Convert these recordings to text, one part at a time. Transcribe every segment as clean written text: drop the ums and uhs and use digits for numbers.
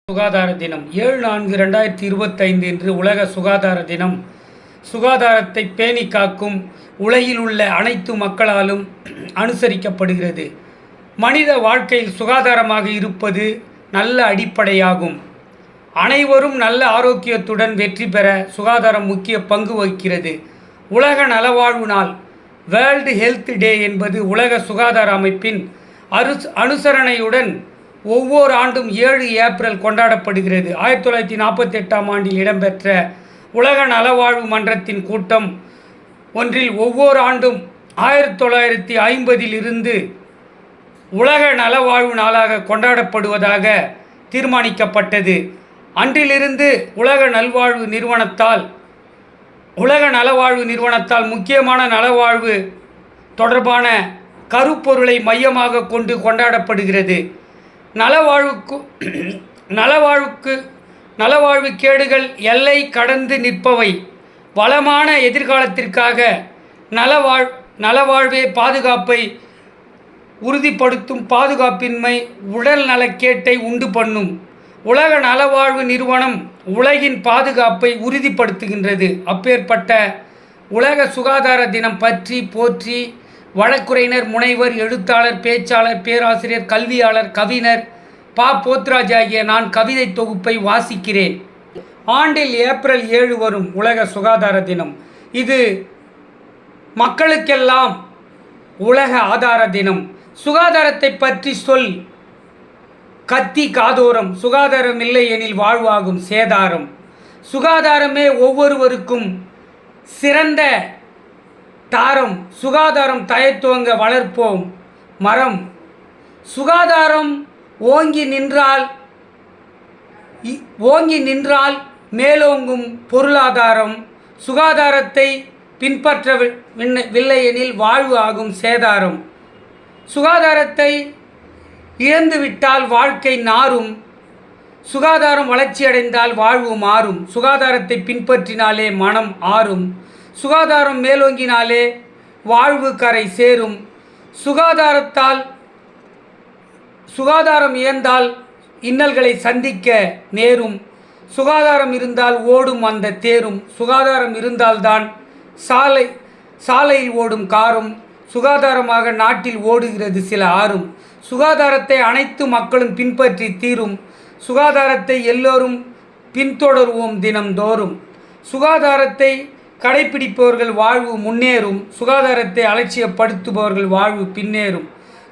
சுகாதார தினம் 7/4/2025 இன்று உலக சுகாதார தினம். சுகாதாரத்தை பேணி காக்கும் உலகில் உள்ள அனைத்து மக்களாலும் அனுசரிக்கப்படுகிறது. மனித வாழ்க்கையில் சுகாதாரமாக இருப்பது நல்ல அடிப்படையாகும். அனைவரும் நல்ல ஆரோக்கியத்துடன் வெற்றி பெற சுகாதாரம் முக்கிய பங்கு வகிக்கிறது. உலக நலவாழ்வு நாள் வேர்ல்டு ஹெல்த் டே என்பது உலக சுகாதார அமைப்பின் அனுசரணையுடன் ஒவ்வொரு ஆண்டும் 7 ஏப்ரல் கொண்டாடப்படுகிறது. 1948ஆம் ஆண்டில் இடம்பெற்ற உலக நலவாழ்வு மன்றத்தின் கூட்டம் ஒன்றில் ஒவ்வொரு ஆண்டும் 1950இல் இருந்து உலக நலவாழ்வு நாளாக கொண்டாடப்படுவதாக தீர்மானிக்கப்பட்டது. அன்றிலிருந்து உலக நலவாழ்வு நிறுவனத்தால் முக்கியமான நலவாழ்வு தொடர்பான கருப்பொருளை மையமாக கொண்டு கொண்டாடப்படுகிறது. நலவாழ்வு கேடுகள் எல்லை கடந்து நிற்பவை. வளமான எதிர்காலத்திற்காக நலவாழ்வே பாதுகாப்பை உறுதிப்படுத்தும். பாதுகாப்பின்மை உடல் நலக்கேட்டை உண்டு பண்ணும். உலக நலவாழ்வு நிறுவனம் உலகின் பாதுகாப்பை உறுதிப்படுத்துகின்றது. அப்பேற்பட்ட உலக சுகாதார தினம் பற்றி போற்றி வழக்குரைஞர், முனைவர், எழுத்தாளர், பேச்சாளர், பேராசிரியர், கல்வியாளர், கவிஞர் போத்ராஜ் ஆகிய நான் கவிதை தொகுப்பை வாசிக்கிறேன். ஆண்டில் ஏப்ரல் 7 வரும் உலக சுகாதார தினம். இது மக்களுக்கெல்லாம் உலக ஆதார தினம். சுகாதாரத்தை பற்றி சொல் கத்தி காதோரம். சுகாதாரம் இல்லை எனில் வாழ்வாகும் சேதாரம். சுகாதாரமே ஒவ்வொருவருக்கும் சிறந்த தாரம். சுகாதாரம் தயத்துவங்க வளர்ப்போம் மரம். சுகாதாரம் ஓங்கி நின்றால் மேலோங்கும் பொருளாதாரம். சுகாதாரத்தை பின்பற்றவில்லை எனில் வாழ்வு ஆகும் சேதாரம். சுகாதாரத்தை இழந்துவிட்டால் வாழ்க்கை நாரும். சுகாதாரம் வளர்ச்சியடைந்தால் வாழ்வு மாறும். சுகாதாரத்தை பின்பற்றினாலே மனம் ஆறும். சுகாதாரம் மேலோங்கினாலே வாழ்வு கரை சேரும். சுகாதாரம் இழந்தால் இன்னல்களை சந்திக்க நேரும். சுகாதாரம் இருந்தால் ஓடும் அந்த தேரும். சுகாதாரம் இருந்தால்தான் சாலையில் ஓடும் காரும். சுகாதாரமாக நாட்டில் ஓடுகிறது சில ஆறும். சுகாதாரத்தை அனைத்து மக்களும் பின்பற்றி தீரும். சுகாதாரத்தை எல்லோரும் பின்தொடருவோம் தினம்தோறும். சுகாதாரத்தை கடைப்பிடிப்பவர்கள் வாழ்வு முன்னேறும். சுகாதாரத்தை அலட்சியப்படுத்துபவர்கள் வாழ்வு பின்னேறும்.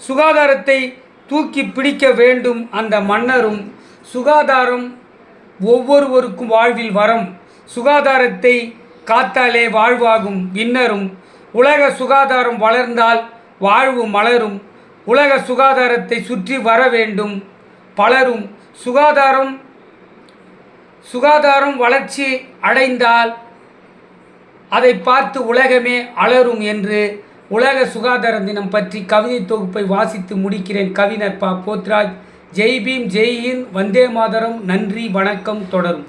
சுகாதாரத்தை தூக்கி பிடிக்க வேண்டும் அந்த மன்னரும். சுகாதாரம் ஒவ்வொருவருக்கும் வாழ்வில் வரும். சுகாதாரத்தை காத்தாலே வாழ்வாகும் விண்ணரும். உலக சுகாதாரம் வளர்ந்தால் வாழ்வு மலரும். உலக சுகாதாரத்தை சுற்றி வர வேண்டும் பலரும். சுகாதாரம் வளர்ச்சி அடைந்தால் அதை பார்த்து உலகமே அலரும் என்று உலக சுகாதார தினம் பற்றி கவிதை தொகுப்பை வாசித்து முடிக்கிறேன். கவிஞர் போத்ராஜ். ஜெய் பீம், ஜெய் ஹிந்த், வந்தே மாதரம். நன்றி, வணக்கம். தொடரும்.